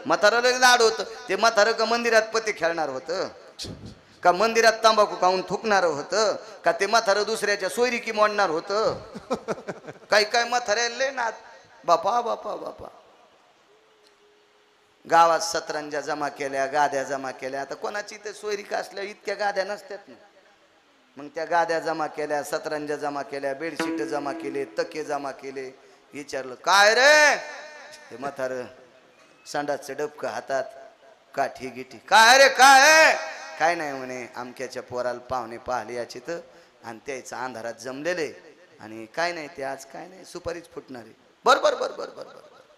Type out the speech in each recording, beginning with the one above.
म्हाताराला लाड होतं. ते म्हातारं का मंदिरात पते खेळणार होतं का मंदिरात तंबाखू खाऊन थुकणार होतं का ते म्हातारं दुसऱ्याच्या सोयरीकी मोडणार होतं. काही काय म्हाताऱ्याला लय ना बापा बापा बापा. गावात सतरंजा जमा केल्या, गाद्या जमा केल्या. आता कोणाची ते सोयरीका असल्या इतक्या गाद्या नसतात ना. मग त्या गाद्या जमा केल्या, सतरंजा जमा केल्या, बेडशीट जमा केले, तके जमा केले. विचारलं काय रे. ते म्हातारं संडासचं डबकं हातात, काठी गिठी. काय रे काय. काय नाही म्हणे, आमक्याच्या पोराला पाहुणे पाहिले याची तर आणि त्याचं अंधारात जमलेले आणि काय नाही ते आज काय नाही सुपारीच फुटणारी. बर बर बर बर बर बर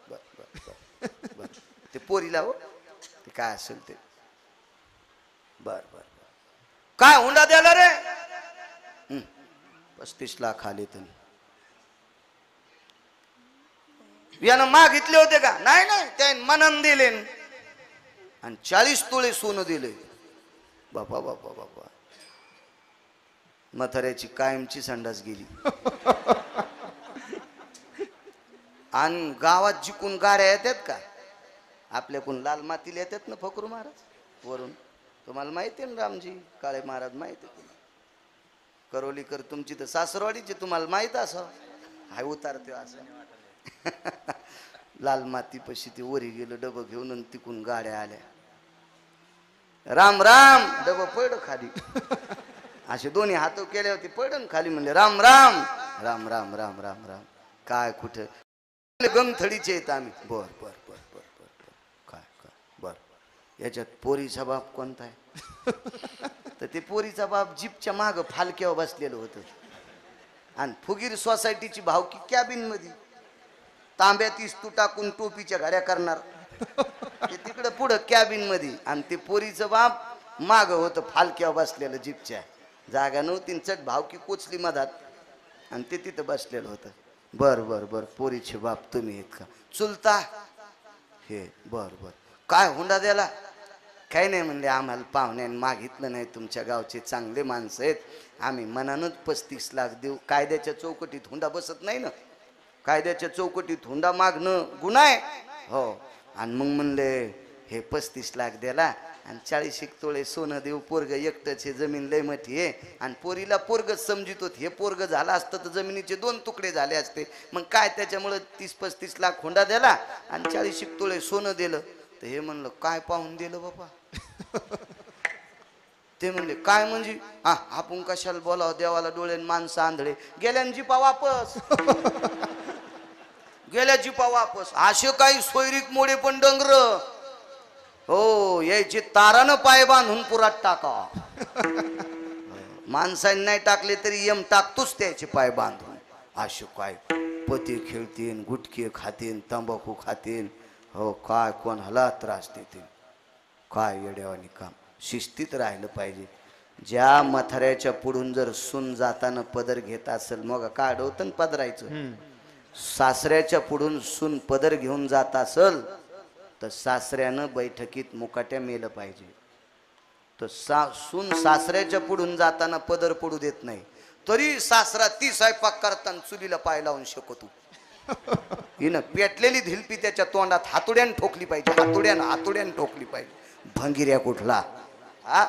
बर बर बर बर. ते पोरीला हो ते काय असेल ते. बर बर काय हुंडा द्याला रे. 35 लाख आले तुम्ही. यानं मागितले होते का. नाही नाही त्या मनन दिले आणि 40 तोळे सोनं दिले. बापा बापा बापा. म्हाताऱ्याची कायमची संडास गेली. आणि गावात जिकून गाड्या येतात का आपल्याकडून लाल मातीला येतात ना फकरू महाराज वरून. तुम्हाला माहिती आहे ना रामजी काळे महाराज माहिती आहे. करोलीकर तुमची तर सासरवाडीची तुम्हाला माहित असं हाय उतारते असं. लाल माती पशी ते वरी गेलं डबं घेऊन आणि तिकून गाड्या आल्या. राम राम. डबं पड खाली. असे दोन्ही हात केले होते पडन खाली. म्हणले राम राम राम राम राम राम राम. काय कुठं गमथडीचे आहेत आम्ही. बर बर बर बर बर बर. काय काय बर. याच्यात पोरीचा बाप कोणता आहे. तर ते पोरीचा बाप जीपच्या माग फालक्यावर बसलेलं होतं आणि फुगीर सोसायटीची भावकी कॅबिन मध्ये तांब्यात इस्तू टाकून टोपीच्या घड्या करणार. ते तिकडं पुढं कॅबिन मध्ये आणि ते पोरीचं बाप माग होतं फालक्यावर बसलेलं जीपच्या. जागा नव्हती चट भावकी कोचली मधात आणि ते तिथं बसलेलं होतं. बर बर बर. पोरीचे बाप तुम्ही आहेत का चुलता हे. बर बर. काय हुंडा द्याला. काही नाही म्हणले आम्हाला पाहुण्याने मागितलं नाही. तुमच्या गावचे चांगले माणसं आहेत. आम्ही मनानच 35 लाख देऊ. कायद्याच्या चौकटीत हुंडा बसत नाही ना. कायद्याच्या चौकटीत हुंडा मागणं गुन्हा आहे हो. आणि मग म्हणले हे 35 लाख द्याला आणि 40 तोळे सोनं देऊ. पोरग एकटंच हे जमीन लय मोठी आहे आणि पोरीला पोरगच समजित होत. हे पोरग झालं असतं तर जमिनीचे 2 तुकडे झाले असते. मग काय त्याच्यामुळं 30-35 लाख हुंडा द्याला आणि 40 तोळे सोनं दिलं. तर हे म्हणलं काय पाहून दिलं बाबा. ते म्हणले काय म्हणजे हा आपण कशाला बोलावं देवाला डोळ्यान माणसं आंधळे. गेल्या जीपा वापस. गेल्या जीपा वापस. असे काही सोयरीक मोडे पण डंगर हो यायचे तारानं पाय बांधून पुरात टाका. माणसाने नाही टाकले तरी यम टाकतोच त्याचे पाय बांधून. असे काय पते खेळतीन गुटखे खातीन तंबाखू खातीन हो. काय कोणाला त्रास देतील काय येड्यावानी काम. शिस्तीत राहिलं पाहिजे. ज्या मथाऱ्याच्या पुढून जर सून जाताना पदर घेत असेल मग काय अडवतं पदरायचं. सासऱ्याच्या पुढून सून पदर घेऊन जात असेल तर सासऱ्यानं बैठकीत मुकाट्या मेलं पाहिजे. तर सून सासऱ्याच्या पुढून जाताना पदर पडू देत नाही तरी सासरा ती स्वयंपाक करताना चुलीला पाय लावून शकतो. हिनं पेटलेली धिलपी त्याच्या तोंडात हातोड्यान ठोकली पाहिजे. हातोड्यान ठोकली पाहिजे. भंगिऱ्या कुठला हा.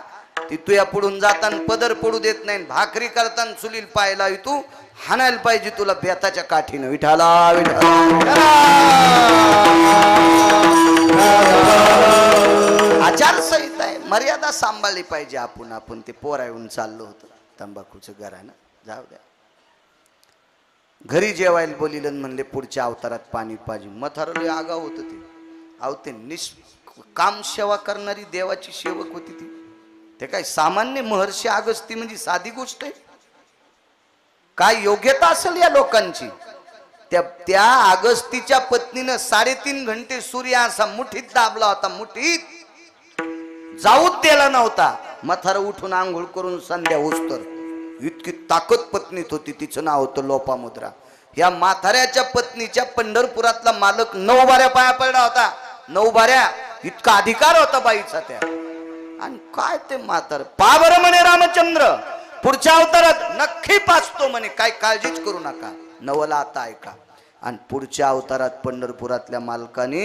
ती तुया पुढून जाताना पदर पडू देत नाही. भाकरी करताना चुलील पाय लावी तू हाणायला पाहिजे तुला बेताच्या काठीनं. विठाला आचारसंहिता आहे. मर्यादा सांभाळली पाहिजे. आपण ते पोरा येऊन चाललो होतो तंबाखूचं घरानं जाऊ द्या. घरी जेवायला बोलिलं म्हणले पुढच्या अवतारात पाणी पाहिजे. मथारले आगाव होत ते. अहो ते काम सेवा करणारी देवाची सेवक होती ती. ते काय सामान्य महर्षी अगस्ती म्हणजे साधी गोष्ट आहे. काय योग्यता असेल या लोकांची. त्या अगस्तीच्या पत्नीनं 3.5 घंटे सूर्य असा मुठीत दाबला होता. मुठीत जाऊच दिला नव्हता. मथार उठून आंघोळ करून संध्या होस्तर. इतकी ताकद पत्नीत होती. तिचं नाव होतं लोपामुद्रा. या म्हाताऱ्याच्या पत्नीच्या पंढरपुरातला मालक 9 बाऱ्या पाया पडला होता. 9 बाऱ्या इतका अधिकार होता बाईचा त्या. आणि काय ते म्हातार पा बरं म्हणे रामचंद्र पुढच्या अवतारात नक्की पाचतो म्हणे. काय काळजीच करू नका. नवला आता ऐका. आणि पुढच्या अवतारात पंढरपुरातल्या मालकाने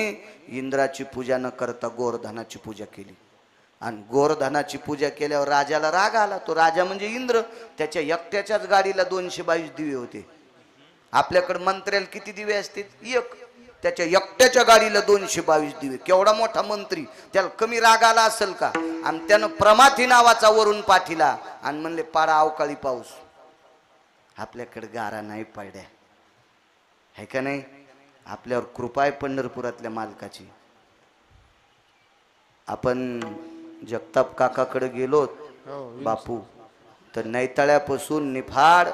इंद्राची पूजा न करता गोवर्धनाची पूजा केली आणि गोवर्धनाची पूजा केल्यावर राजाला राग आला. तो राजा म्हणजे इंद्र. त्याच्या एकट्याच्याच गाडीला 222 दिवे होते. आपल्याकडे मंत्र्याला किती दिवे असतील? एक. त्याच्या एकट्याच्या गाडीला 222 दिवे. केवढा मोठा मंत्री, त्याला कमी राग आला असेल का? आणि त्यानं प्रमाथी नावाचा वरून पाठीला आणि म्हणले पाडा अवकाळी पाऊस. आपल्याकडे गारा नाही पडल्या, है का नाही? आपल्यावर कृपा आहे पंढरपुरातल्या मालकाची. आपण जगताप काकाकडे गेलो बापू, तर नैताळ्यापासून निफाड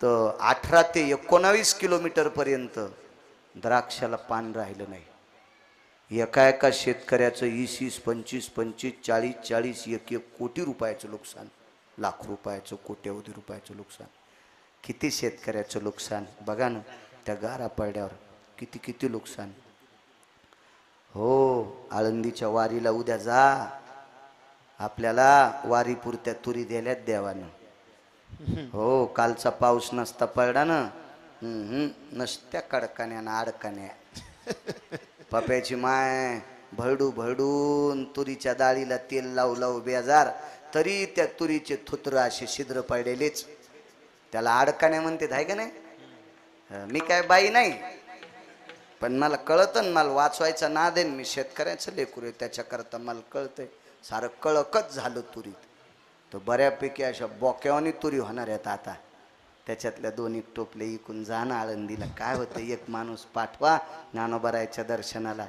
तर 18 ते 19 किलोमीटर पर्यंत द्राक्षाला पान राहिलं नाही. एका एका शेतकऱ्याचं 20-20, 25-25, 40-40, 1-1 कोटी रुपयाचं नुकसान, लाख रुपयाचं, कोट्यवधी रुपयाचं नुकसान. किती शेतकऱ्याचं नुकसान बघा ना. त्या गारा पडल्यावर किती किती नुकसान. हो, आळंदीच्या वारीला उद्या जा. आपल्याला वारीपुरत्या तुरी दिल्यात देवानं. हो, कालचा पाऊस नसता पडला ना, नसत्या कडकान्या अडकान्या. पप्याची माय भरडू भरडून तुरीच्या डाळीला तेल लावू लावू बेजार, तरी त्या तुरीचे थुत्र असे छिद्र पडलेलेच. त्याला अडकान्या म्हणते, आहे का नाही? मी काय बाई नाही, पण मला कळतं ना, मला वाचवायचा नाद आहे. मी शेतकऱ्याचं लेकरू आहे, त्याच्याकरता मला कळतंय. सारं कळकच झालं तुरीत. तर बऱ्यापैकी अशा बोक्यावानी तुरी होणार आहेत आता. त्याच्यातल्या 2-1 टोपले इकून जाणं आळंदीला. काय होतं, एक माणूस पाठवा ज्ञानोबारायच्या दर्शनाला.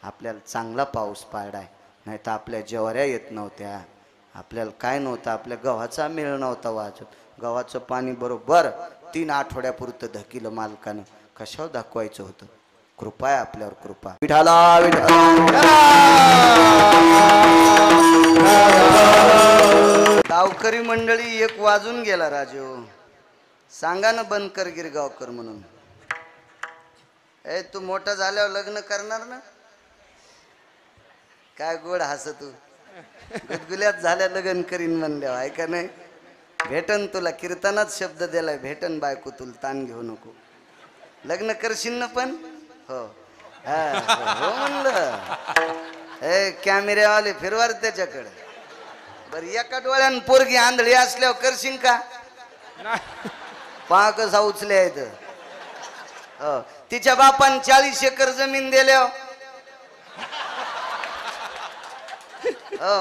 आपल्याला चांगला पाऊस पाडाय, नाही तर आपल्या ज्वाऱ्या येत नव्हत्या. आपल्याला काय नव्हतं, आपल्या गव्हाचा मेळ नव्हता वाजत. गव्हाचं पाणी बरोबर 3 आठवड्यापुरतं धकिलं मालकानं. कशावर दाखवायचं होतं? कृपा आहे आपल्यावर, कृपा. विठाला गावकरी मंडळी 1 वाजून गेला. राजू सांगा ना बंद कर गिरगावकर म्हणून. तू मोठा झाल्यावर लग्न करणार ना? काय गोड हस तू. गुदगुल्यात झाल्या लग्न करीन म्हणल्यावर, आहे का नाही? भेटन तुला, कीर्तनात शब्द दिलाय, भेटन बायको तुला, ताण घेऊ नको. लग्न करशील ना पण? हो हो म्हणलं. कॅमेऱ्यावाले फिरवार त्याच्याकडे. बरं, एका डोळ्यानं पोरगी आंधळी असल्यावर करशील का? पहा कसा उचले आहेत. तिच्या बापान 40 एकर जमीन दिल्यावर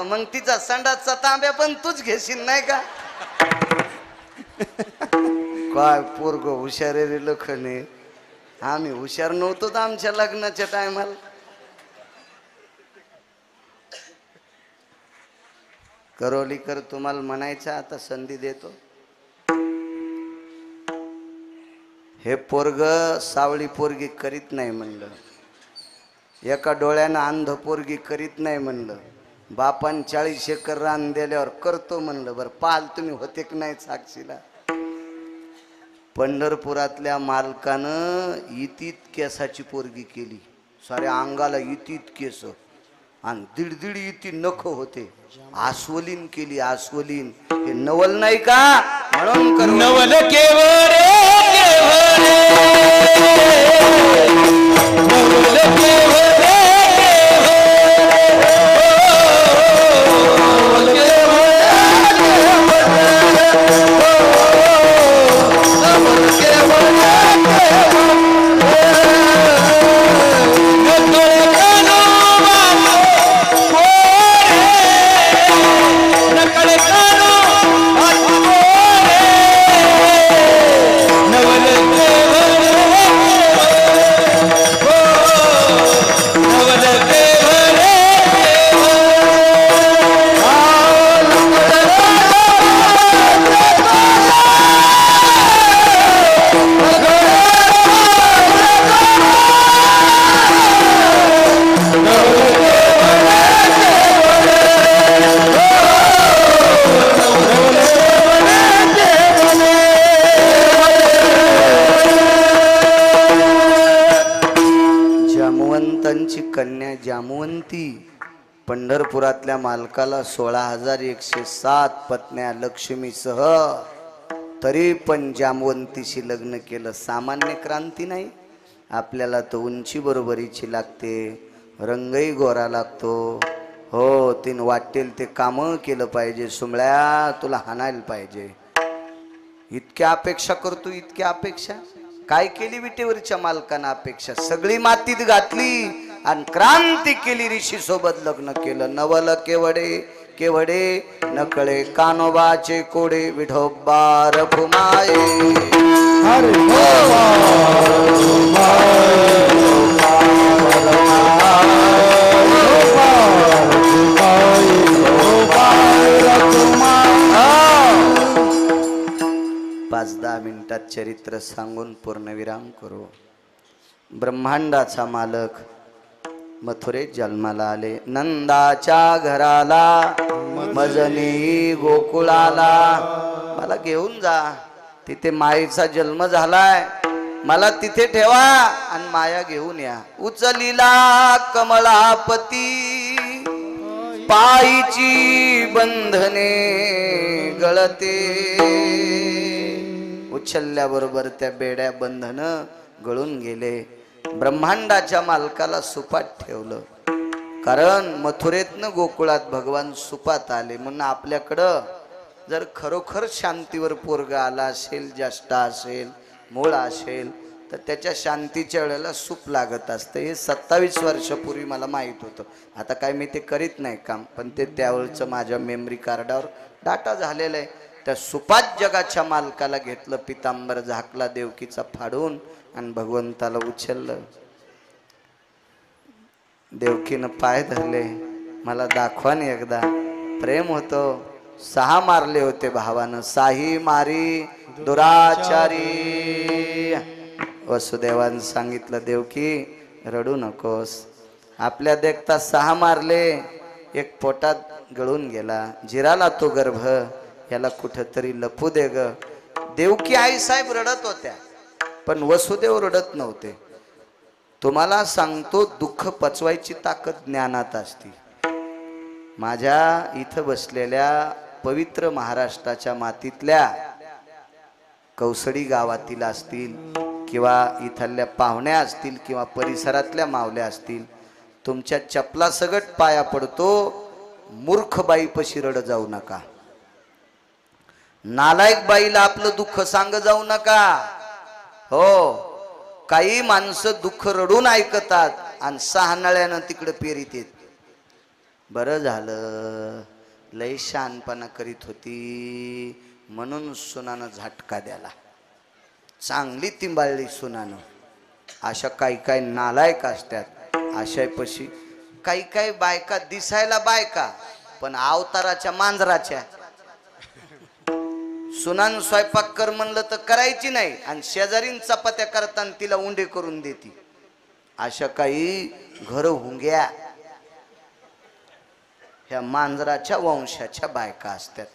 मग तिचा संडासचा तांब्या पण तूच घेशील, नाही का? काय पोरग हुशार रे लखने. आम्ही हुशार नव्हतो तर आमच्या लग्नाच्या टायमाला. करोलीकर तुम्हाला म्हणायचं, आता संधी देतो. हे पोरग सावळी पोरगी करीत नाही म्हणलं, एका डोळ्यानं अंध पोरगी करीत नाही म्हणलं, बापान 40 एकर रान दिल्यावर करतो म्हणलं. बरं, पाल तुम्ही होते की नाही साक्षीला? पंढरपुरातल्या मालकानं इतीत केसाची पोरगी केली. साऱ्या अंगाला इतीत केस आणि 1.5 इती नख होते. आस्वलीन केली, आस्वलीन. हे नवल नाही का? म्हणून नवल केवळ कन्या जामवंती. पंढरपुरातल्या मालकाला 16,107 पत्न्या लक्ष्मीसह. तरी पण जामवंतीशी लग्न केलं. सामान्य क्रांती नाही. आपल्याला तर उंची बरोबरीची लागते, रंगही गोरा लागतो. हो, तीन वाटेल ते कामं केलं पाहिजे. सुमळ्या तुला हाणायला पाहिजे. इतक्या अपेक्षा करतो, इतक्या अपेक्षा काय केली विटेवरच्या मालकानं अपेक्षा? सगळी मातीत घातली आणि क्रांती केली. ऋषी सोबत लग्न केलं. नवल केवडे केवडे नकळे कानोबाचे कोडे विठोबा रखुमाये. पाच 10 मिनिटात चरित्र सांगून पूर्णविराम करू. ब्रह्मांडाचा मालक मथुरेत जन्माला आले. नंदाच्या घराला मजनी गोकुळाला. मला घेऊन जा, तिथे मायेचा जन्म झालाय. मला तिथे ठेवा आणि माया घेऊन या. उचलीला कमळापती पायीची बंधने गळते. उचलल्याबरोबर त्या बेड्या बंधन गळून गेले. ब्रह्मांडाच्या मालकाला सुपात ठेवलं. कारण मथुरेतनं गोकुळात भगवान सुपात आले. म्हणून आपल्याकडं जर खरोखर शांतीवर पोरगा आला असेल, ज्येष्ठा असेल, मूळ असेल, तर त्याच्या शांतीच्या वेळेला सूप लागत असतं. हे 27 वर्षापूर्वी मला माहीत होतं. आता काय मी ते करीत नाही काम, पण ते त्यावेळचं माझ्या मेमरी कार्डावर डाटा झालेला आहे. त्या सुपात जगाच्या मालकाला घेतलं, पितांबर झाकला देवकीचा फाडून आणि भगवंताला उचललं. देवकीनं पाय धरले. मला दाखवा ना एकदा. प्रेम होतो. 6 मारले होते भावानं. साही मारी दुराचारी. वसुदेवानं सांगितलं, देवकी रडू नकोस. आपल्या देखता 6 मारले, एक पोटात गळून गेला. जिराला तो गर्भ, याला कुठंतरी लपू दे ग. देवकी आई साहेब रडत होत्या, पण वसुदेव रडत नव्हते. तुम्हाला सांगतो, दुःख पचवायची ताकद ज्ञानात असते. माझ्या इथं बसलेल्या पवित्र महाराष्ट्राच्या मातीतल्या कौसडी गावातील असतील किंवा इथल्या पाहुण्या असतील किंवा परिसरातल्या मावल्या असतील, तुमच्या चपला सगट पाया पडतो. मूर्ख बाईपाशी रड जाऊ नका. नालायक बाईला आपलं दुःख सांग जाऊ नका. हो, काही माणसं दुःख रडून ऐकतात आणि 6 नळ्यानं तिकडे पेरीत येत. बरं झालं, लय शहाणपणा करीत होती म्हणून सुनानं झटका द्याला. चांगली तिंबाळली सुनानं. अशा काही काही नालायक असतात. अशापशी काही काही बायका दिसायला बायका, पण अवताराच्या मांजराच्या. सुनान स्वयंपाक कर म्हणलं तर करायची नाही आणि शेजारीन चपात्या करताना तिला उंडे करून देती. अशा काही घर हुंग्या ह्या मांजराच्या वंशाच्या बायका असतात.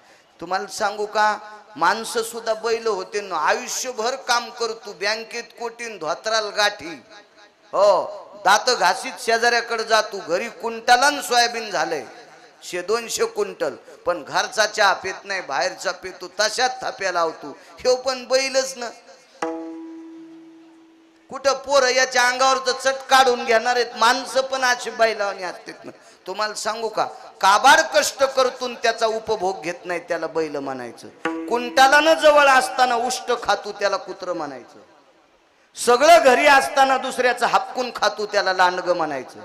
तुम्हाला सांगू का, माणसं सुद्धा बैल होते ना. आयुष्यभर काम करतो, बँकेत कोटीन धोत्राल गाठी. हो, दात घासीत शेजाऱ्याकडे जातो. घरी क्विंटलान सोयाबीन झालंय, 100-200 क्विंटल, पण घरचा चहा पेत नाही, बाहेरचा पेतो. तशात थाप्या लावतो. हे पण बैलच ना. कुठं पोरं याच्या अंगावर तर चट काढून घेणार आहेत. माणसं पण अशी बैलावानी असतात ना. तुम्हाला सांगू का, काबाड कष्ट करतून त्याचा उपभोग घेत नाही त्याला बैल म्हणायचं. कुंटाला जवळ असताना उष्ट खातू त्याला कुत्र म्हणायचं. सगळं घरी असताना दुसऱ्याचं हापकून खातू त्याला लांडग म्हणायचं.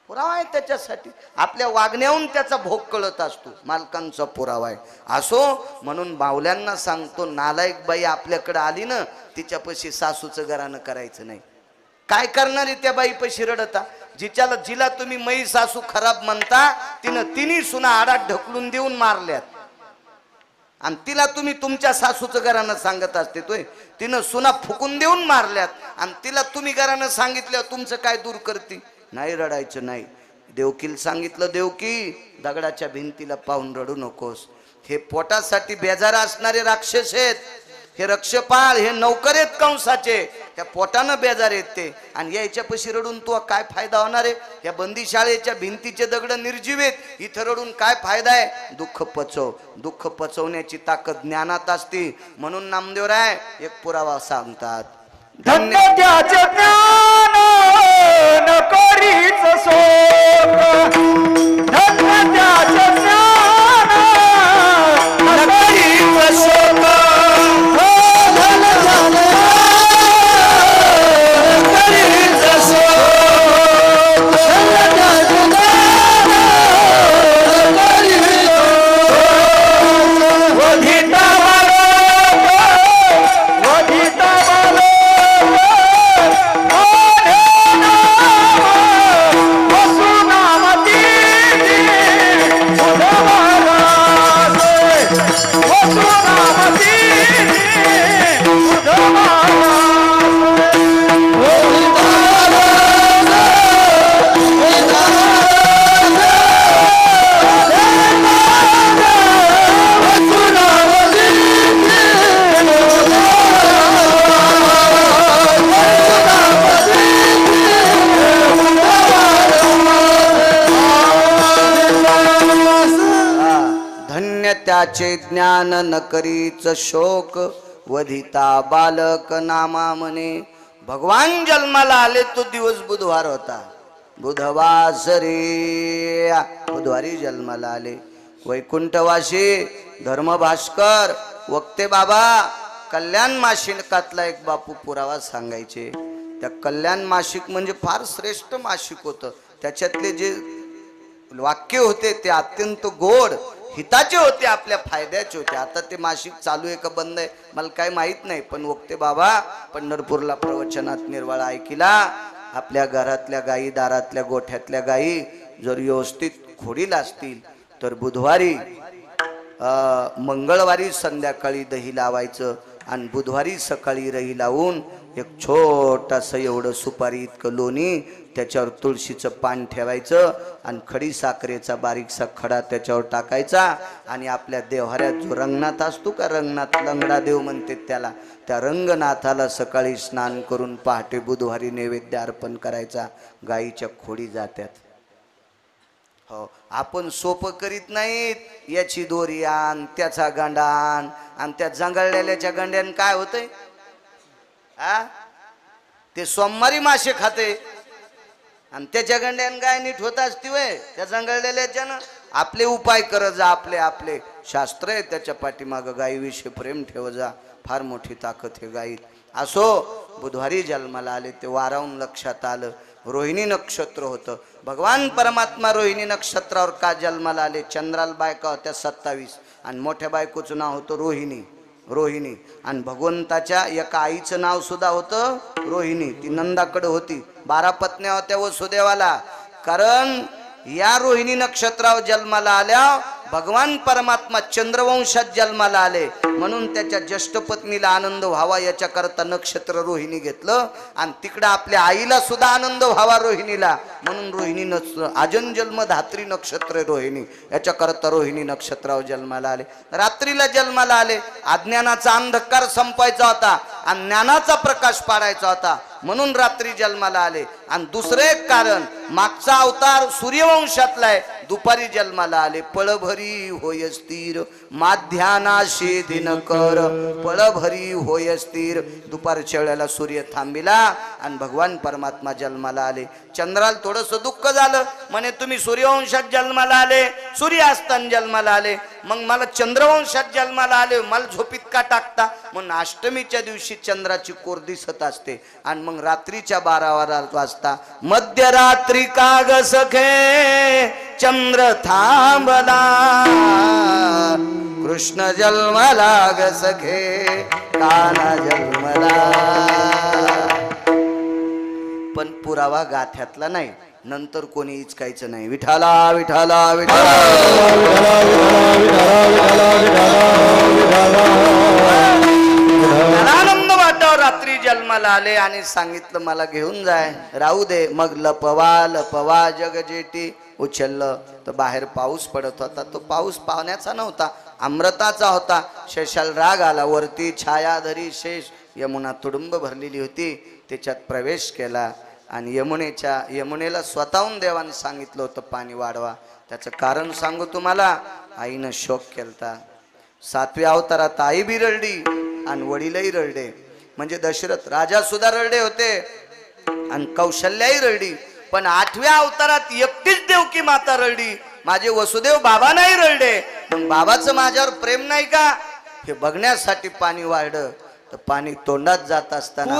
पुरावा आहे त्याच्यासाठी. आपल्या वागण्याहून त्याचा भोग कळत असतो. मालकांचा पुरावा आहे. असो, म्हणून बावल्यांना सांगतो, नालायक बाई आपल्याकडे आली ना, तिच्यापाशी सासूचं घरानं करायचं नाही. काय करणारी त्या बाईपाशी रडता? जिला तुम्ही मै सासू खराब म्हणता, तिने सुना आडात ढकलून देऊन मारल्यात. आणि तिला तुम्ही तुमच्या सासूचं घरानं सांगत असते. तोय तिनं सुना फुकून देऊन मारल्यात आणि तिला तुम्ही घरानं सांगितलं तुमचं काय दूर करते? नाही, रडायचं नाही. देवकीला सांगितलं, देवकी दगडाच्या भिंतीला पाहून रडू नकोस. हे पोटासाठी बेजार असणारे राक्षस आहेत. हे रक्षपाळ, हे नौकर आहेत कंसाचे. त्या पोटानं बेजार आहेत ते, आणि यायच्यापाशी रडून तो काय फायदा होणार आहे? या बंदी शाळेच्या भिंतीचे दगड निर्जीव आहेत, इथं रडून काय फायदा आहे? दुःख पचव. दुःख पचवण्याची ताकद ज्ञानात असते. म्हणून नामदेवराय एक पुरावा सांगतात, धन्य त्याचे ज्ञान न करीच शोक, धन्य त्याचे ज्ञान न करीच शोक, धन्य त्याचे करीच शोक, धन्य त्याचे ज्ञान करीच शोक, वधिता वधिता त्याचे ज्ञान न करीच शोक, वधिता बालक नामा म्हणे. भगवान जन्माला आले तो दिवस बुधवार होता. बुधवासरे बुधवारी जन्माला आले. वैकुंठवासी धर्मभास्कर वक्ते बाबा कल्याण मासिकातला एक बापू पुरावा सांगायचे. त्या कल्याण मासिक म्हणजे फार श्रेष्ठ मासिक होतं. त्याच्यातले जे वाक्य होते ते अत्यंत गोड हिताचे होते, आपल्या फायद्याचे होते. आता ते मासिक चालू आहे का बंद आहे मला काही माहित नाही, पण वक्ते बाबा पंढरपूरला प्रवचनात निर्वाळा ऐकिला. आपल्या घरातल्या गायी, दारातल्या गोठ्यातल्या गायी जर व्यवस्थित खोडीला असतील तर बुधवारी मंगळवारी संध्याकाळी दही लावायचं आणि बुधवारी सकाळी रही लावून एक छोटासा एवढं सुपारी इतकं लोणी, त्याच्यावर तुळशीचं पान ठेवायचं आणि खडी साखरेचा बारीकसा खडा त्याच्यावर टाकायचा आणि आपल्या देव्हाऱ्यात जो रंगनाथ असतो का, रंगनाथ लंगडा देव म्हणते त्याला, त्या रंगनाथाला सकाळी स्नान करून पहाटे बुधवारी नैवेद्य अर्पण करायचा. गाईच्या खोडी जात्यात. हो, आपण सोपं करीत नाहीत. याची दोरी आण, त्याचा गांडा आण, आणि त्या जंगळलेल्याच्या गंड्यान काय होतंय? ते सोमवारी मासे खाते आणि त्याच्या गंड्यान गाय नीट होत असती वय. त्या जंगळलेल्याच्यानं आपले उपाय करत जा. आपले आपले शास्त्र आहे त्याच्या पाठीमागं. गायीविषयी प्रेम ठेव जा. फार मोठी ताकद हे गायीत. असो, बुधवारी जन्माला आले ते वारावून लक्षात आलं रोहिणी नक्षत्र होतं. भगवान परमात्मा रोहिणी नक्षत्रावर का जन्माला आले? चंद्राला बायका होत्या 27 आणि मोठ्या बायकोचं नाव होतं रोहिणी. रोहिणी आणि भगवंताच्या एका आईचं नाव सुद्धा होतं रोहिणी. ती नंदाकडे होती. 12 पत्न्या होत्या वसुदेवाला. कारण या रोहिणी नक्षत्रावर जन्माला आल्या भगवान परमात्मा चंद्रवंशात जन्माला आले, म्हणून त्याच्या ज्येष्ठ पत्नीला आनंद व्हावा याच्याकरता नक्षत्र रोहिणी घेतलं. आणि तिकडं आपल्या आईला सुद्धा आनंद व्हावा रोहिणीला, म्हणून रोहिणी नक्षत्र आजन जन्म धात्री नक्षत्र रोहिणी याच्याकरता रोहिणी नक्षत्रावर जन्माला आले. रात्रीला जन्माला आले. अज्ञानाचा अंधकार संपवायचा होता आणि ज्ञानाचा प्रकाश पाडायचा होता, म्हणून रात्री जन्माला आले. आणि दुसरे एक कारण, मागचा अवतार सूर्यवंशातला आहे. दुपारी जन्माला आले. पळभरी होय स्थिर माध्यानाशी दिनकर, पळभरी होय स्थिर. दुपारच्या वेळेला सूर्य थांबिला आणि भगवान परमात्मा जन्माला आले. चंद्राला थोडंसं दुःख झालं, म्हणे तुम्ही सूर्यवंशात जन्माला आले, सूर्यास्तान जन्माला आले, मग मला चंद्रवंशात जन्माला आले, मला झोपीत का टाकता? म्हणून अष्टमीच्या दिवशी चंद्राची कोर दिसत असते आणि मग रात्रीच्या 12 वाजता मध्यरात्री काग सखे चंद्र थांबला, कृष्ण जन्मला ग सखे काना जन्मला. पण पुरावा गाथ्यातला नाही. नंतर कोणी इचकायचं नाही. विठाला विठाला विठाला आनंद वाटावर रात्री जन्माला आले आणि सांगितलं मला घेऊन जाय, राहू दे. मग लपवा जग जेटी उचललं तर बाहेर पाऊस पडत होता. तो पाऊस पावण्याचा नव्हता, अमृताचा होता. शेषाला राग आला. वरती छायाधरी शेष यमुना तुडुंब भरलेली होती, त्याच्यात प्रवेश केला आणि यमुनेला स्वतःहून देवाने सांगितलं होतं पाणी वाढवा. त्याचं कारण सांगू तुम्हाला. आईनं शोक केलता. 7व्या अवतारात आई बी रडली आणि वडीलही रडले. म्हणजे दशरथ राजा सुद्धा रडले होते आणि कौशल्याही रडली. पण 8व्या अवतारात एकटीच देवकी माता रडली. माझे वसुदेव बाबा नाही रडले. मग बाबाचं माझ्यावर प्रेम नाही का हे बघण्यासाठी पाणी वाढलं. तर पाणी तोंडात जात असताना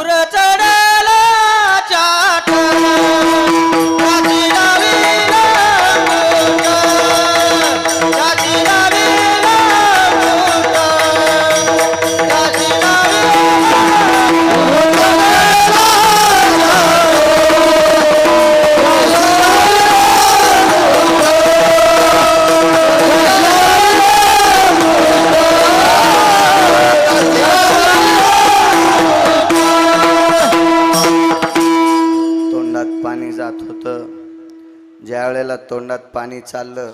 ज्या वेळेला तोंडात पाणी चाललं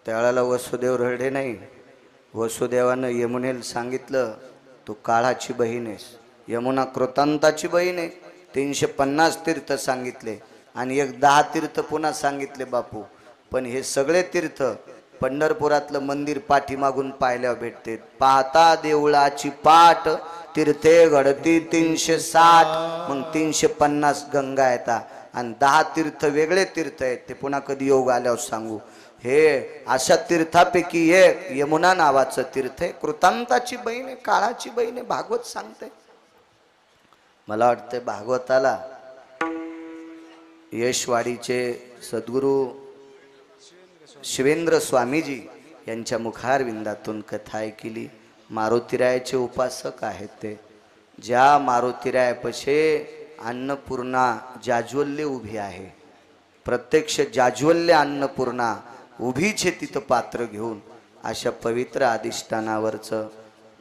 त्यावेळेला वसुदेव रडले नाही. वसुदेवानं यमुनेला सांगितलं तू काळाची बहीण आहेस. यमुना कृतांताची बहीण आहे. 350 तीर्थ सांगितले आणि 10 तीर्थ पुन्हा सांगितले बापू. पण हे सगळे तीर्थ पंढरपुरातलं मंदिर पाठीमागून पाहिल्यावर भेटते. पाहता देवळाची पाठ तीर्थे घडती 360. मग 350 गंगा येतात आणि 10 तीर्थ वेगळे तीर्थ आहेत. ते पुन्हा कधी योग आल्यावर सांगू. हे अशा तीर्थापैकी एक यमुना नावाचं तीर्थ आहे. कृतांताची बहीण आहे, काळाची बहीण आहे. भागवत सांगते. मला वाटतं भागवताला यशवाडीचे सद्गुरू शिवेंद्र स्वामीजी यांच्या मुखारविंदातून कथा ऐकली. मारुतीरायाचे उपासक आहेत ते. ज्या मारुतीरायापाशी अन्नपूर्णा जाज्वल्य उभी आहे, प्रत्यक्ष जाज्वल्य अन्नपूर्णा उभीच आहे तिथं पात्र घेऊन. अशा पवित्र अधिष्ठानावरचं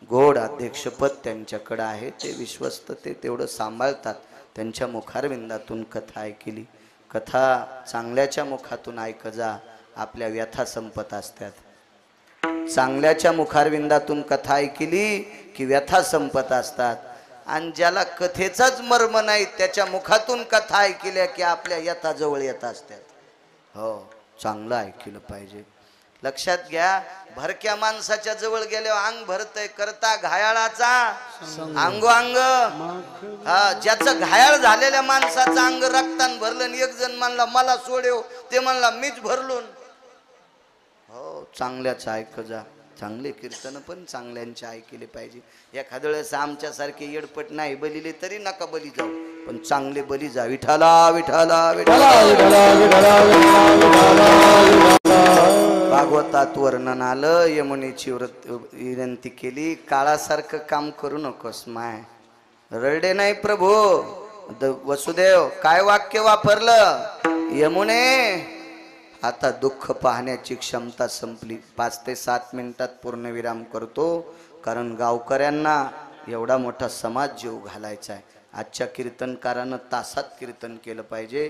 गोड अध्यक्षपद त्यांच्याकडं आहे. ते विश्वस्त ते तेवढं सांभाळतात. त्यांच्या मुखारविंदातून कथा ऐकली. कथा चांगल्याच्या मुखातून ऐक जा, आपल्या व्यथा संपत असतात. चांगल्याच्या मुखारविंदातून कथा ऐकली की व्यथा संपत असतात. आणि ज्याला कथेचाच मर्म नाही त्याच्या मुखातून कथा ऐकल्या की आपल्या यथा जवळ येत असतात. हो, चांगलं ऐकलं पाहिजे. लक्षात घ्या, भरक्या माणसाच्या जवळ गेल्यावर अंग भरतय. करता घायाळाचा अंग हा, ज्याचं घायाळ झालेल्या माणसाचं अंग रक्तान भरलं. एक जण म्हणला मला सोडेव, ते म्हणला मीच भरलो. हो, चांगल्याच ऐक जा. चांगले कीर्तन पण चांगल्यांचे ऐकले पाहिजे. एखाद्या वेळेस आमच्यासारखे येडपट नाही बलिले तरी नका बली जाऊ, पण चांगले बली जा. विठाला विठाला विठाला. भागवतात वर्णन आलं. यमुनेची विनंती केली, काळासारखं काम करू नकोस माय. रडे नाही प्रभू. वसुदेव काय वाक्य वापरलं? यमुने आता दुःख पाहण्याची क्षमता संपली. 5 ते 7 मिनिटात पूर्णविराम करतो, कारण गावकऱ्यांना एवढा मोठा समाज जीव घालायचा आहे. आजच्या कीर्तनकारानं तासात कीर्तन केलं पाहिजे,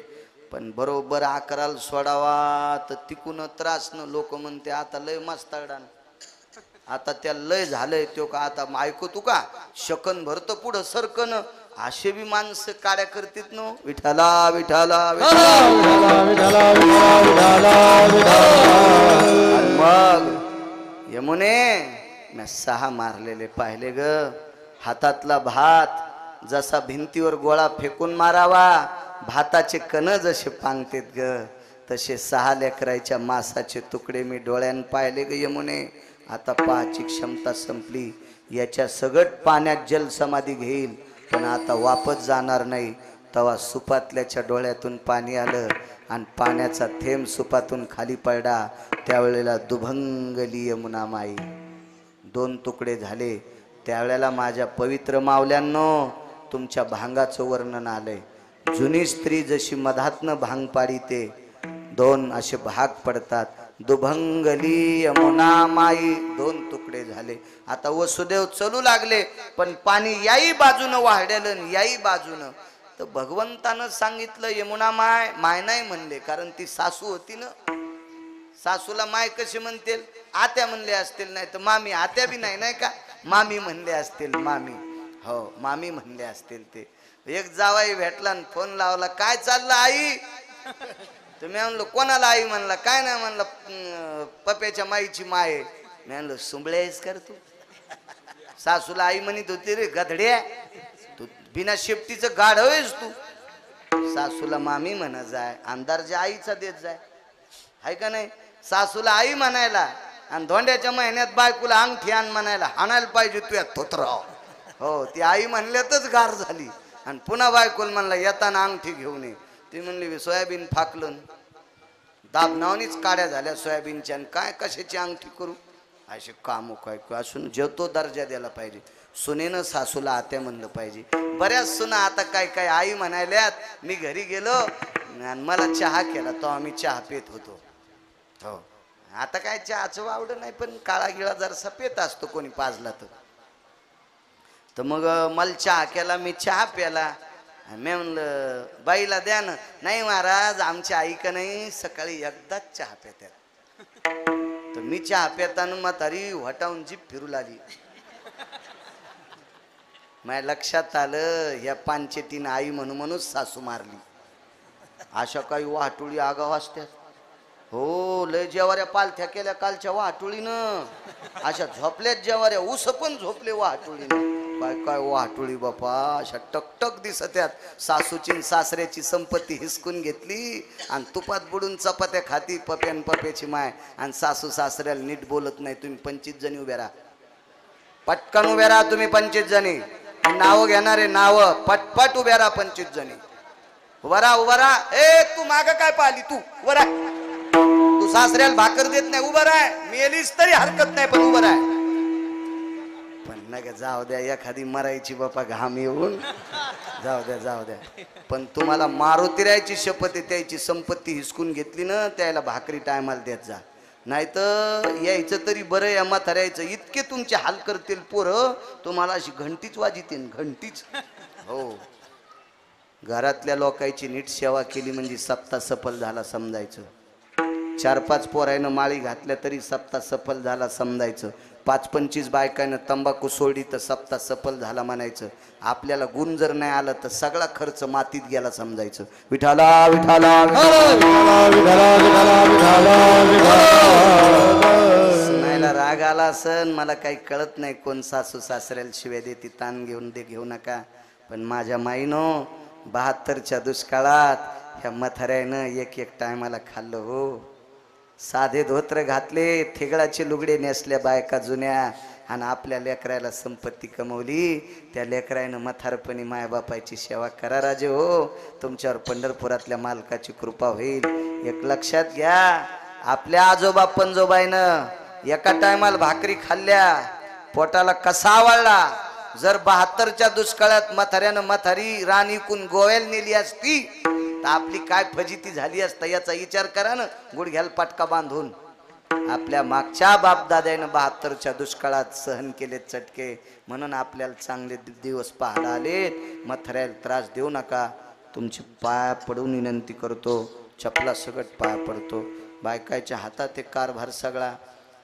पण बरोबर 11ला सोडावा तर तिकून त्रास न. लोक म्हणते आता लय मस्ताडान, आता त्या लय झालंय तो का आता ऐकू तू का शकन भरतं पुढं सरकन. असे बी माणसं काड्या करतात न. विठाला विठाला मग यमुने मी 6 मारलेले पाहिले ग. हातातला भात जसा भिंतीवर गोळा फेकून मारावा, भाताचे कण जसे पांगतेत ग, तसे 6 लेकरायच्या मासाचे तुकडे मी डोळ्यान पाहिले ग यमुने. आता पाहायची क्षमता संपली. याच्या सगट पाण्यात जल समाधी घेईल, पण आता वापस जाणार नाही. तवा सुपातल्याच्या डोळ्यातून पाणी आलं आणि पाण्याचा थेंब सुपातून खाली पडला. त्यावेळेला दुभंगली यमुना माई. 2 तुकडे झाले. त्यावेळेला माझ्या पवित्र मावल्यांनो तुमच्या भांगाचं वर्णन आलंय. जुनी स्त्री जशी मधातनं भांग पाडीते, 2 असे भाग पडतात. दुभंगली यमुना माई. 2 तुकडे झाले. आता वसुदेव चलू लागले, पण पाणी याही बाजूनं वाढलेलं याही बाजूनं. तर भगवंतानं सांगितलं यमुना माय. माय नाही म्हणले, कारण ती सासू होती ना. सासूला माय कशी म्हणतील? आत्या म्हणले असतील, नाही तर मामी. आत्या बी नाही, नाही का, मामी म्हणले असतील, मामी. हो मामी म्हणले असतील ते. एक जावाई भेटला आणि फोन लावला, काय चाललं आई? तुम्ही म्हणलो कोणाला आई म्हणला? काय नाही म्हणलं, पप्याच्या माईची माय. मी म्हणलो सुंबळे आहेस कर तू? सासूला आई म्हणत होती रे गधड्या, तू बिना शेपटीचं गाढव आहेस तू. सासूला मामी म्हणत जाय, अंदारच्या आईचा देत जाय, हाय का नाही? सासूला आई म्हणायला आणि धोंड्याच्या महिन्यात बायकोला अंगठी आण म्हणायला हाणायला पाहिजे तू या थोतराव. हो ती आई म्हणल्यातच गार झाली आणि पुन्हा बायकोला म्हणला येताना अंगठी घेऊन ये. ती म्हणली सोयाबीन फाकलं, दाबनावनीच काड्या झाल्या सोयाबीनच्या, आणि काय कशाची अंगठी करू? असे काम काय असून जेवतो दर्जा द्यायला पाहिजे. सुनेनं सासूला आत्या म्हणलं पाहिजे. बऱ्याच सुना आता काय काय आई म्हणायल्यात. मी घरी गेलो आणि मला चहा केला, तो आम्ही चहा पेत होतो. हो आता काय चहाचं वावडं नाही, पण काळा गिळा जरासा पेत असतो कोणी पाजला तर मग मला चहा केला, मी चहा प्याला. मी म्हणलं बाईला द्या ना. नाही महाराज आमच्या आई का नाही सकाळी एकदाच चहा पेतात. तर मी चहा पेताना म्हातारी वटावून जीप फिरू लागली. माझ्या लक्षात आलं ह्या पांचेतीन आई म्हणूनच सासू मारली. अशा काही वाटोळी आगाव असतात. हो लय जेवाऱ्या पालथ्या केल्या कालच्या वाटोळीनं, अशा झोपल्यात जेवाऱ्या, ऊस पण झोपले वाटोळीनं. काय काय वाटोळी बापा, अशा टकटक दिसत्यात. सासूची सासऱ्याची संपत्ती हिसकून घेतली आणि तुपात बुडून चपात्या खाती पप्यान पप्याची माय, आणि सासू सासऱ्याला नीट बोलत नाही. तुम्ही 25 जणी उभ्या राहा, पटकन उभ्या राहा तुम्ही 25 जणी. नाव घेणारे नाव पटपट उभ्या राहा 25 जणी. उभा राहा उभा राहा. ए तू माग काय पाहिली, तू उभा राहा. तू सासऱ्याला भाकर देत नाही, उभा राहा. मेलीस तरी हरकत नाही पण उभा राहा. पण नका जाऊ द्या, एखादी मरायची बापा घाम येऊन जाऊ द्या जाऊ द्या. पण तुम्हाला मारुतीरायची शपथ आहे, त्याची संपत्ती हिसकून घेतली ना त्याला भाकरी टायमाला देत जा. नाही तर यायचं तरी बरं या म्हाताऱ्याचं. इतके तुमचे हाल करतील पोरं, तुम्हाला अशी घंटीच वाजितील घंटीच. हो घरातल्या लोकांची नीट सेवा केली म्हणजे सप्ताह सफल झाला समजायचं. 4-5 पोरायनं माळी घातल्या तरी सप्ताह सफल झाला समजायचं. 5-25 बायकानं तंबाखू सोडली तर सप्ताह सफल झाला म्हणायचं. आपल्याला गुण जर नाही आलं तर सगळा खर्च मातीत गेला समजायचं. विठाला विठाला सुनायला राग आला असन, मला काही कळत नाही कोण सासू सासऱ्याला शिव्या देते, ताण घेऊन दे घेऊ नका. पण माझ्या माईनो 72च्या दुष्काळात ह्या म्हाताऱ्यानं एक टायमाला खाल्लं हो. साधे धोत्र घातले, ठेगळाचे लुगडे नेसल्या बायका जुन्या, आणि आपल्या लेकरायला संपत्ती कमवली. त्या लेकरायनं म्हातारपणी मायबापाची सेवा करा राजे हो. तुमच्यावर पंढरपुरातल्या मालकाची कृपा होईल. एक लक्षात घ्या, आपल्या आजोबा पंजोबाईनं एका टायमाला भाकरी खाल्ल्या, पोटाला कसा आवळला. जर 72च्या दुष्काळात म्हाताऱ्यानं म्हातारी राणीकून गोव्याला नेली असती तर आपली काय फजिती झाली असता याचा विचार करा ना. गुडघ्याला पटका बांधून आपल्या मागच्या बापदाद्यानं 72च्या दुष्काळात सहन केले चटके, म्हणून आपल्याला चांगले दिवस पाहायला आले. म्हाताऱ्याला त्रास देऊ नका. तुमची पाया पडून विनंती करतो, चपला सगट पाया पडतो. बायकाच्या हातात एक कारभार सगळा.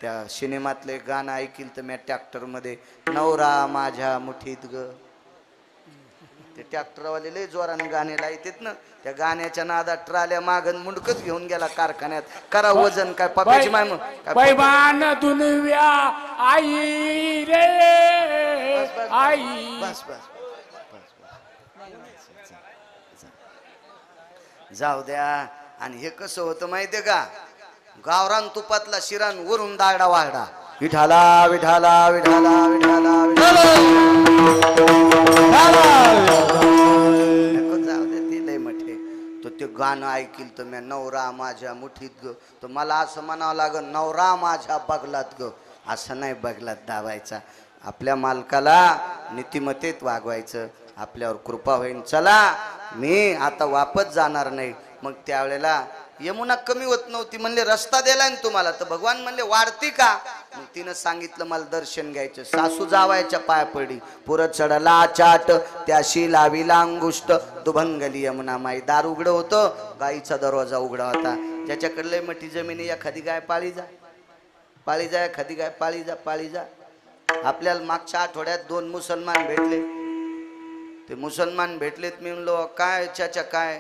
त्या सिनेमातले गाणं ऐकील तर मी ट्रॅक्टरमध्ये, नवरा माझ्या मुठीत ग, ते ट्रॅक्टरवाले लय जोराने गाणे लायतेत ना. त्या गाण्याच्या नादात ट्राल्या मागन मुंडकच घेऊन गेला कारखान्यात. करा वजन काय पप्याची माय बैमान दुनिया आई रे आई. बस बस जाऊ द्या. आणि हे कसं होतं माहितीये का, गावरान तुपातला शिरान वरून दाडा वाढा. विठाला विठाला विठाला विठाला विठाला. जाऊ दे ते लय मोठे. तो ते गाणं ऐकील तर मी नवरा माझ्या मुठीत ग, तर मला असं म्हणावं लागल नवरा माझ्या बगलात ग. असं नाही बगलात दाबायचा. आपल्या मालकाला नीतिमतेत वागवायचं, आपल्यावर कृपा होईल. चला मी आता वापस जाणार नाही. मग त्यावेळेला यमुना कमी होत नव्हती, म्हणले रस्ता दिला ना तुम्हाला, तर भगवान म्हणले वाढती का. मग तिनं सांगितलं मला दर्शन घ्यायचं. सासू जावायच्या पाया पडी, पुरत चढला चाट त्याशी लाविला अंगुष्ट, दुभंगली यमुना माई. दार उघडं होतं, गाईचा दरवाजा उघडा होता. ज्याच्याकडे लय मोठी जमिनी, एखादी गाय पाळी जा एखादी गाय पाळी जा. आपल्याला मागच्या आठवड्यात 2 मुसलमान भेटले. ते मुसलमान भेटलेत. मी म्हणलो काय चाचा काय?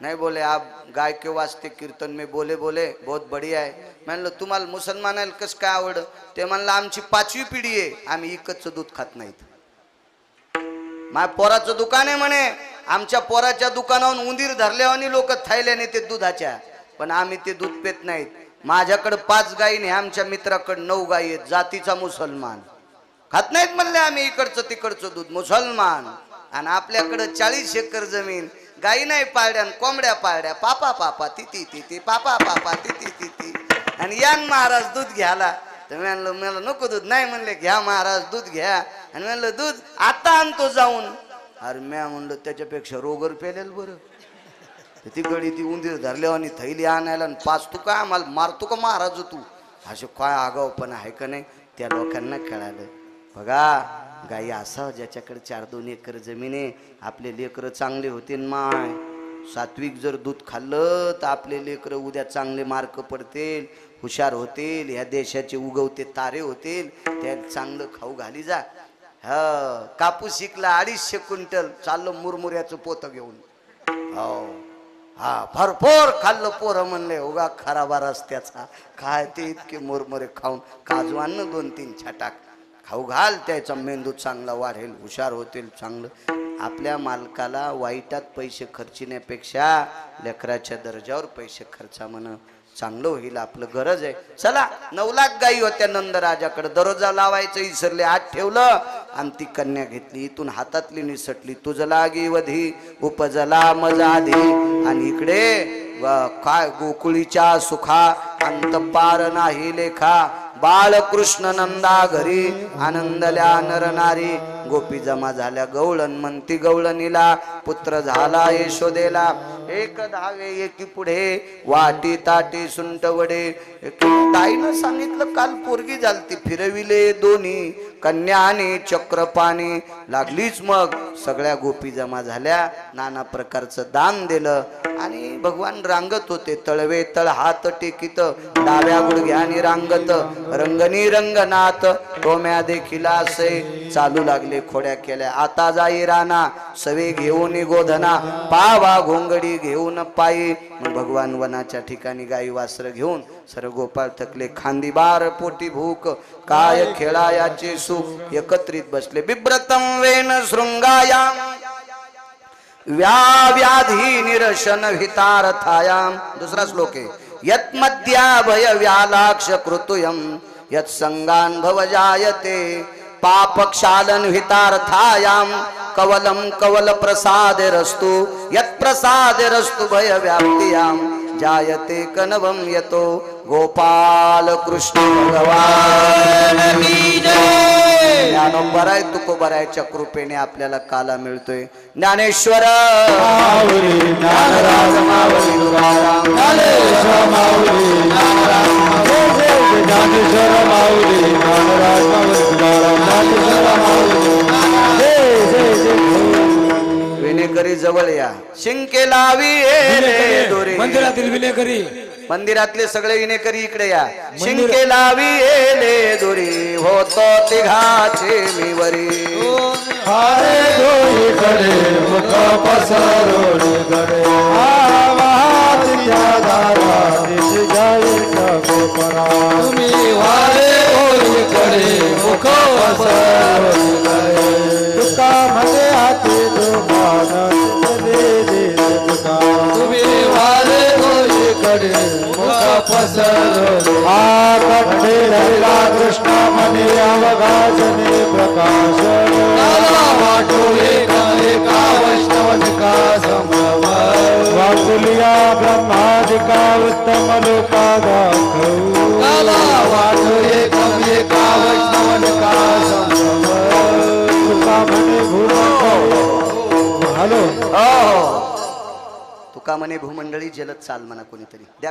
नहीं बोले आप गाय के वास्ते कीर्तन में बोले बोले बहुत बढ़िया है. म्हणलं तुम्हाला मुसलमानाला कसं काय आवड? ते म्हणलं आमची 5वी पिढी आहे, आम्ही इकतचं दूध खात नाहीत. माझ्या पोराचं दुकान आहे म्हणे, आमच्या पोराच्या दुकानावरून उंदीर धरल्यावानी लोक थायल्याने ते दुधाच्या, पण आम्ही ते दूध पेत नाहीत. माझ्याकडे 5 गायी नाही, आमच्या मित्राकडे 9 गायी आहेत. जातीचा मुसलमान, खात नाहीत म्हणले आम्ही इकडचं तिकडचं दूध. मुसलमान. आणि आपल्याकडे 40 एकर जमीन, गाई नाही पाळड्या, कोंबड्या पाळड्या, पापा पापा तिती तिती, पापा पापा तिती तिती. आणि यान महाराज दूध घ्यायला. तर म्हणलं मला नको दूध. नाही म्हणले घ्या महाराज दूध घ्या. आणि म्हणलं दूध आता आणतो जाऊन. अरे म्या म्हणलं त्याच्यापेक्षा रोगर पेलेल बरं. ती गडी ती उंदीर धरल्यावानी थैली आणायला, 5 तू काय आम्हाला मारतो का महाराज तू? असे काय आगाव पण आहे का नाही, त्या लोकांना कळालं. बघा गाई असा ज्याच्याकडे 4-2 एकर जमीन आहे, आपले लेकरं चांगले होते. माय सात्विक जर दूध खाल्लं तर आपले लेकरं उद्या चांगले मार्क पडतील, हुशार होतील, ह्या देशाचे उगवते तारे होतील. त्या चांगलं खाऊ घाली जा. हा कापूस शिकला 250 क्विंटल, चाललो मुरमुऱ्याचं पोतं घेऊन. हो हा भरपूर खाल्लं. पोरं म्हणले उगा खराबा रस्त्याचा काय ते इतके मुरमुरे खाऊन. काजू आण 2-3 छटाक खाऊ घाल, त्याचा मेंदू चांगला वाढेल, हुशार होतील चांगलं. आपल्या मालकाला वाईटात पैसे खर्चण्यापेक्षा लेकराच्या दर्जावर पैसे खर्चा म्हण, चांगलं होईल. आपलं गरज आहे. चला 9 लाख गायी होत्या नंदराजाकडे, दरोजा लावायचं विसरले, आत ठेवलं आणि ती कन्या घेतली. इथून हातातली निसटली. तुझ लागी वधी उपजला मजाधी. आणि इकडे काय गोकुळीच्या सुखा अंत पार नाही लेखा. बाळकृष्ण नंदा घरी आनंदल्या नरनारी. गोपी जमा झाल्या गवळण म्हणती गवळणीला, पुत्र झाला यशोदेला. 1 धावे एकी पुढे वाटी ताटी सुंट वडे. ताईनं सांगितलं काल पोरगी झालती, फिरविले दोन्ही कन्या आणि चक्रपाणी. लागलीच मग सगळ्या गोपी जमा झाल्या, नाना प्रकारचं दान दिलं. आणि भगवान रांगत होते, तळवे तळ हात टेकित, डाव्या गुडघ्यानी रांगत. रंगनी रंगनाथ टोम्या देखील असे, चालू लागले खोड्या केल्या. आता जाई राणा सवे घेऊन गोधना, पावा घोंगडी घेऊन पायी. मग भगवान वनाच्या ठिकाणी गाई वासर घेऊन सर गोपाळ थकले. खांदी बार पोटी भूक, काय खेळायाचे सुख. एकत्रित बसले. बिभ्रतम वेन शृंगाया व्याधी निरशन हितार्थायाम. दुसरा श्लोक आहे. यत मध्याभय व्यालाक्ष कृतुयम यत संगान भव जायते. पाप क्षालन हितार्थायाम कवलम कवल प्रसाद रस्तु. यत प्रसाद रस्तु भय व्याप्तियाम जायते कनवम यतो. गोपाल कृष्ण भगवान की जय. ज्ञानोबराय तुकोबरायच्या कृपेने आपल्याला काला मिळतोय. ज्ञानेश्वर माऊली, ज्ञानराज माऊली, तुकाराम ज्ञानेश्वर माऊली, ज्ञानराज माऊली, ज्ञानेश्वर माऊली, ज्ञानराज माऊली, तुकाराम ज्ञानेश्वर माऊली. जय जय जय. विनेकरी जवळ या. शिंके लावी रे दोरे. मंदिरातील विनेकरी, मंदिरातले सगळे विनेकरी इकडे या. शिंके लावी एले दोरी होतो तिघाचे मी वरी. हारे दोरी कडे मुख पसरोडी कडे. आवाज दारा दिस जाई गोपरा. तुम्ही वारे दोरी कडे मुख पसरोडी कडे. तुका मध्ये हाती दुमान दे दे तुका. तुम्ही वारे दोरी कडे मुख पसरोडी. आकडे रहिला कृष्ण मनी अवघाजने प्रकाश. वाटो एका एका वैष्णवनिका संभ्रम. वाकुलिया ब्रह्मादिका उत्तम लोका दाखवू. वाटो एका एका वैष्णवनिका संभ्रम. तुका म्हणे भूमंडळी. हॅलो तुका म्हणे भूमंडळी जलद चाल म्हणा कोणीतरी द्या.